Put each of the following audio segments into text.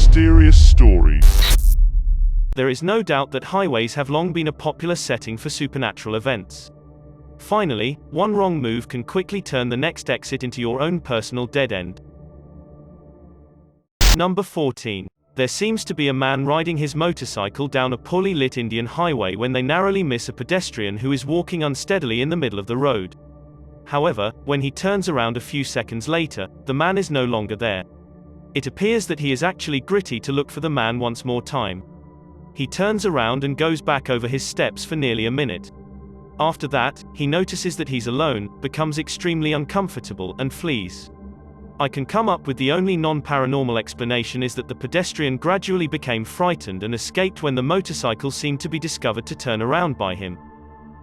mysterious story. There is no doubt that highways have long been a popular setting for supernatural events. Finally, one wrong move can quickly turn the next exit into your own personal dead end. Number 14. There seems to be a man riding his motorcycle down a poorly lit Indian highway when they narrowly miss a pedestrian who is walking unsteadily in the middle of the road. However, when he turns around a few seconds later, the man is no longer there. It appears that he is actually gritty to look for the man once more time. He turns around and goes back over his steps for nearly a minute. After that, he notices that he's alone, becomes extremely uncomfortable, and flees. I can come up with the only non-paranormal explanation is that the pedestrian gradually became frightened and escaped when the motorcycle seemed to be discovered to turn around by him.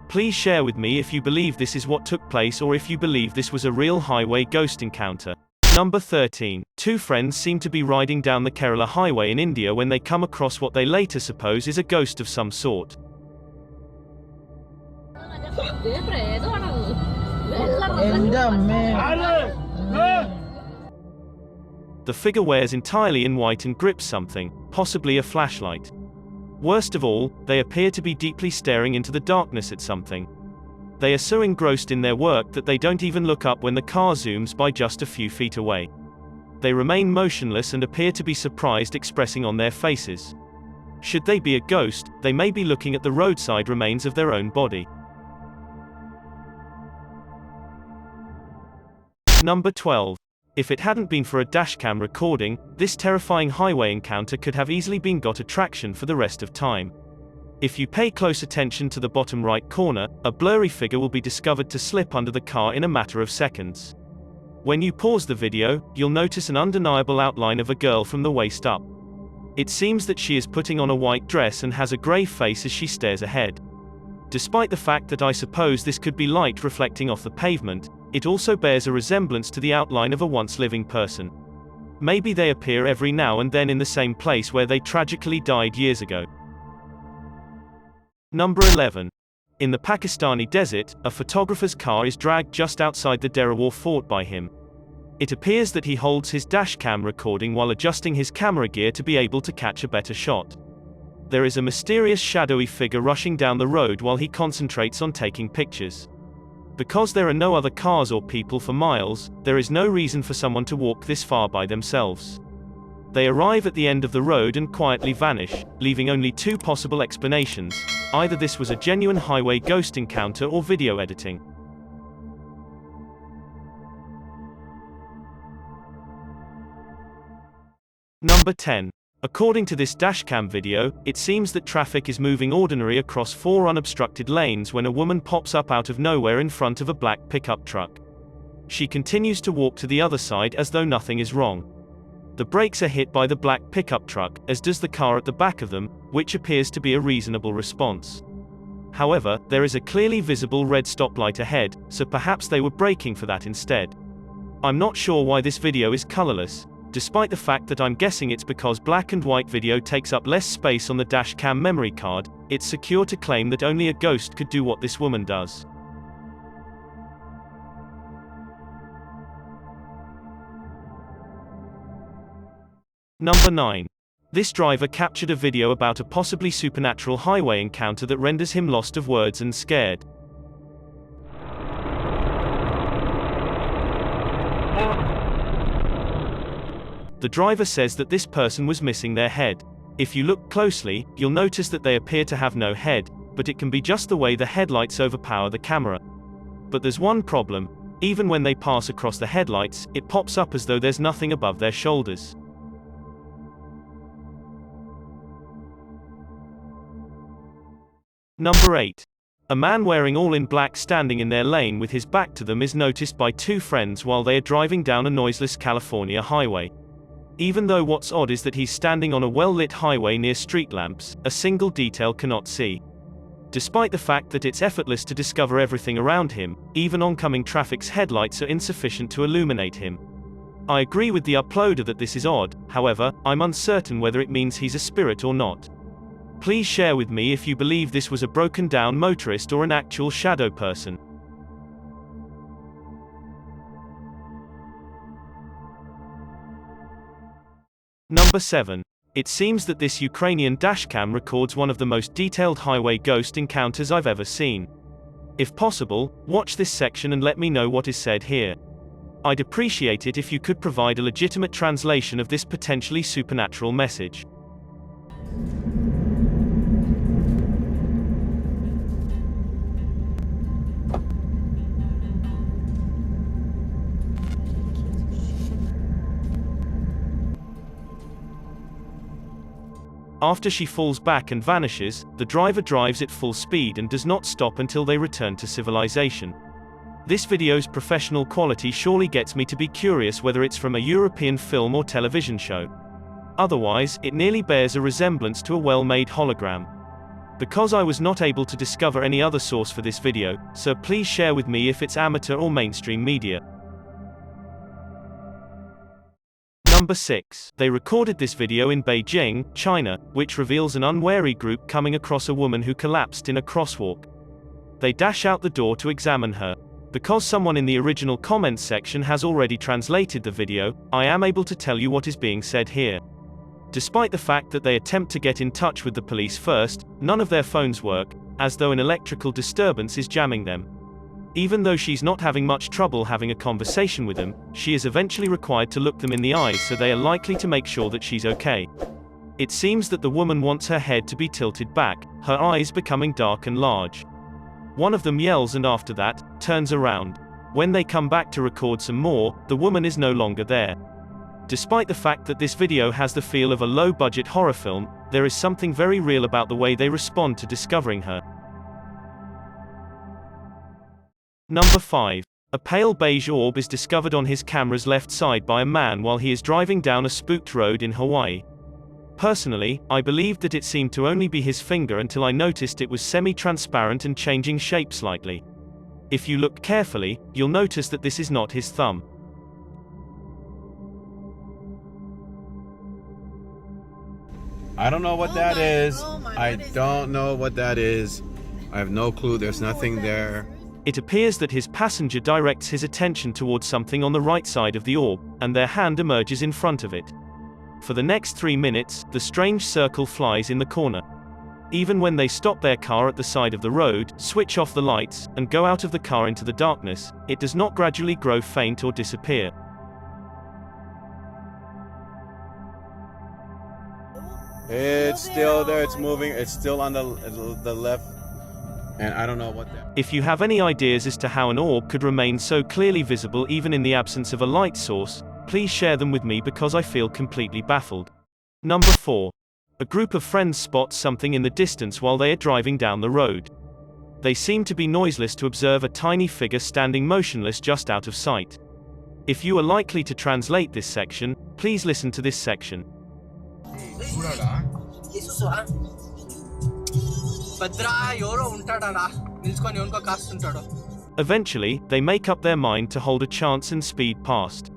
Please share with me if you believe this is what took place or if you believe this was a real highway ghost encounter. Number 13. Two friends seem to be riding down the Kerala highway in India when they come across what they later suppose is a ghost of some sort. The figure wears entirely in white and grips something, possibly a flashlight. Worst of all, they appear to be deeply staring into the darkness at something. They are so engrossed in their work that they don't even look up when the car zooms by just a few feet away. They remain motionless and appear to be surprised, expressing on their faces. Should they be a ghost, they may be looking at the roadside remains of their own body. Number 12. If it hadn't been for a dashcam recording, this terrifying highway encounter could have easily been got attraction for the rest of time. If you pay close attention to the bottom right corner, a blurry figure will be discovered to slip under the car in a matter of seconds. When you pause the video, you'll notice an undeniable outline of a girl from the waist up. It seems that she is putting on a white dress and has a grave face as she stares ahead. Despite the fact that I suppose this could be light reflecting off the pavement, it also bears a resemblance to the outline of a once living person. Maybe they appear every now and then in the same place where they tragically died years ago. Number 11. In the Pakistani desert, a photographer's car is dragged just outside the Derawar fort by him. It appears that he holds his dashcam recording while adjusting his camera gear to be able to catch a better shot. There is a mysterious shadowy figure rushing down the road while he concentrates on taking pictures. Because there are no other cars or people for miles, there is no reason for someone to walk this far by themselves. They arrive at the end of the road and quietly vanish, leaving only two possible explanations. Either this was a genuine highway ghost encounter or video editing. Number 10. According to this dashcam video, it seems that traffic is moving ordinary across 4 unobstructed lanes when a woman pops up out of nowhere in front of a black pickup truck. She continues to walk to the other side as though nothing is wrong. The brakes are hit by the black pickup truck, as does the car at the back of them, which appears to be a reasonable response. However, there is a clearly visible red stoplight ahead, so perhaps they were braking for that instead. I'm not sure why this video is colorless, despite the fact that I'm guessing it's because black and white video takes up less space on the dashcam memory card. It's secure to claim that only a ghost could do what this woman does. Number 9. This driver captured a video about a possibly supernatural highway encounter that renders him lost of words and scared. The driver says that this person was missing their head. If you look closely, you'll notice that they appear to have no head, but it can be just the way the headlights overpower the camera. But there's one problem: even when they pass across the headlights, it pops up as though there's nothing above their shoulders. Number 8. A man wearing all in black standing in their lane with his back to them is noticed by two friends while they are driving down a noiseless California highway. Even though what's odd is that he's standing on a well-lit highway near street lamps, a single detail cannot see. Despite the fact that it's effortless to discover everything around him, even oncoming traffic's headlights are insufficient to illuminate him. I agree with the uploader that this is odd, however, I'm uncertain whether it means he's a spirit or not. Please share with me if you believe this was a broken-down motorist or an actual shadow person. Number 7. It seems that this Ukrainian dashcam records one of the most detailed highway ghost encounters I've ever seen. If possible, watch this section and let me know what is said here. I'd appreciate it if you could provide a legitimate translation of this potentially supernatural message. After she falls back and vanishes, the driver drives at full speed and does not stop until they return to civilization. This video's professional quality surely gets me to be curious whether it's from a European film or television show. Otherwise, it nearly bears a resemblance to a well-made hologram. Because I was not able to discover any other source for this video, so please share with me if it's amateur or mainstream media. Number 6. They recorded this video in Beijing, China, which reveals an unwary group coming across a woman who collapsed in a crosswalk. They dash out the door to examine her. Because someone in the original comments section has already translated the video, I am able to tell you what is being said here. Despite the fact that they attempt to get in touch with the police first, none of their phones work, as though an electrical disturbance is jamming them. Even though she's not having much trouble having a conversation with them, she is eventually required to look them in the eyes, so they are likely to make sure that she's okay. It seems that the woman wants her head to be tilted back, her eyes becoming dark and large. One of them yells and after that, turns around. When they come back to record some more, the woman is no longer there. Despite the fact that this video has the feel of a low-budget horror film, there is something very real about the way they respond to discovering her. Number 5. A pale beige orb is discovered on his camera's left side by a man while he is driving down a spooked road in Hawaii. Personally, I believed that it seemed to only be his finger until I noticed it was semi-transparent and changing shape slightly. If you look carefully, you'll notice that this is not his thumb. I don't know what that is. I don't know what that is. I have no clue. There's nothing there. It appears that his passenger directs his attention towards something on the right side of the orb, and their hand emerges in front of it. For the next 3 minutes, the strange circle flies in the corner. Even when they stop their car at the side of the road, switch off the lights, and go out of the car into the darkness, it does not gradually grow faint or disappear. It's still there. It's moving. It's still on the left. And I don't know what that. If you have any ideas as to how an orb could remain so clearly visible even in the absence of a light source, please share them with me because I feel completely baffled. Number 4. A group of friends spots something in the distance while they are driving down the road. They seem to be noiseless to observe a tiny figure standing motionless just out of sight. If you are likely to translate this section, please listen to this section. Eventually, they make up their mind to hold a chance and speed past.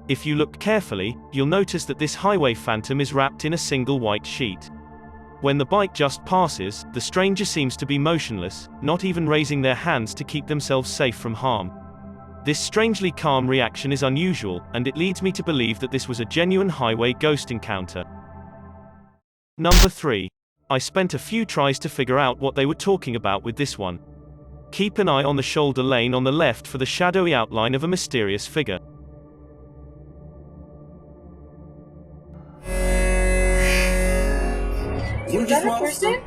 If you look carefully, you'll notice that this highway phantom is wrapped in a single white sheet. When the bike just passes, the stranger seems to be motionless, not even raising their hands to keep themselves safe from harm. This strangely calm reaction is unusual, and it leads me to believe that this was a genuine highway ghost encounter. Number 3. I spent a few tries to figure out what they were talking about with this one. Keep an eye on the shoulder lane on the left for the shadowy outline of a mysterious figure. Is that a person?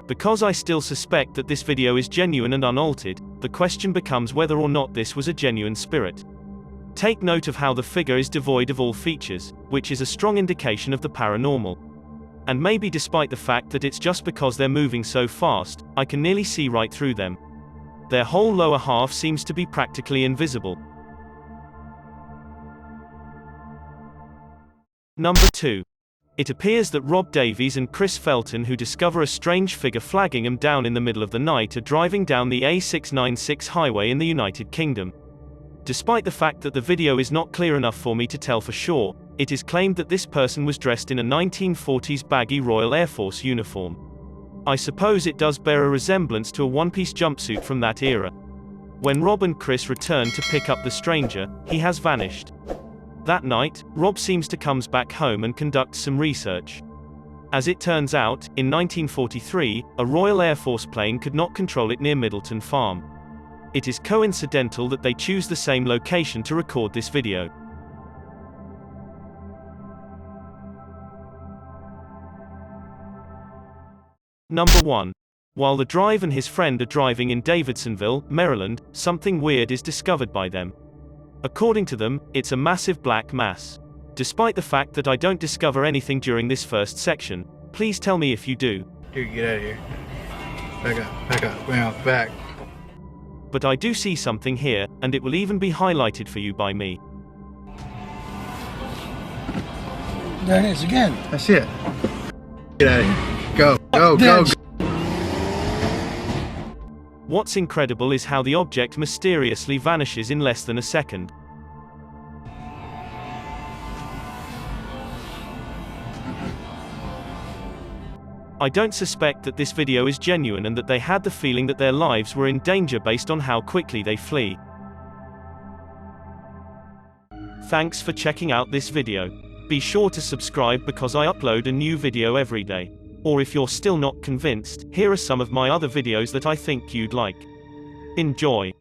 Because I still suspect that this video is genuine and unaltered, the question becomes whether or not this was a genuine spirit. Take note of how the figure is devoid of all features, which is a strong indication of the paranormal. And maybe despite the fact that it's just because they're moving so fast, I can nearly see right through them. Their whole lower half seems to be practically invisible. Number 2. It appears that Rob Davies and Chris Felton, who discover a strange figure flagging them down in the middle of the night, are driving down the A696 highway in the United Kingdom. Despite the fact that the video is not clear enough for me to tell for sure, it is claimed that this person was dressed in a 1940s baggy Royal Air Force uniform. I suppose it does bear a resemblance to a one-piece jumpsuit from that era. When Rob and Chris return to pick up the stranger, he has vanished. That night, Rob seems to comes back home and conducts some research. As it turns out, in 1943, a Royal Air Force plane could not control it near Middleton Farm. It is coincidental that they choose the same location to record this video. Number 1. While the driver and his friend are driving in Davidsonville, Maryland, something weird is discovered by them. According to them, it's a massive black mass. Despite the fact that I don't discover anything during this first section, please tell me if you do. Dude, get out of here. Back up, back. But I do see something here, and it will even be highlighted for you by me. There it is again. I see it. Get out of here. Go. What's incredible is how the object mysteriously vanishes in less than a second. I don't suspect that this video is genuine and that they had the feeling that their lives were in danger based on how quickly they flee. Thanks for checking out this video. Be sure to subscribe because I upload a new video every day. Or if you're still not convinced, here are some of my other videos that I think you'd like. Enjoy.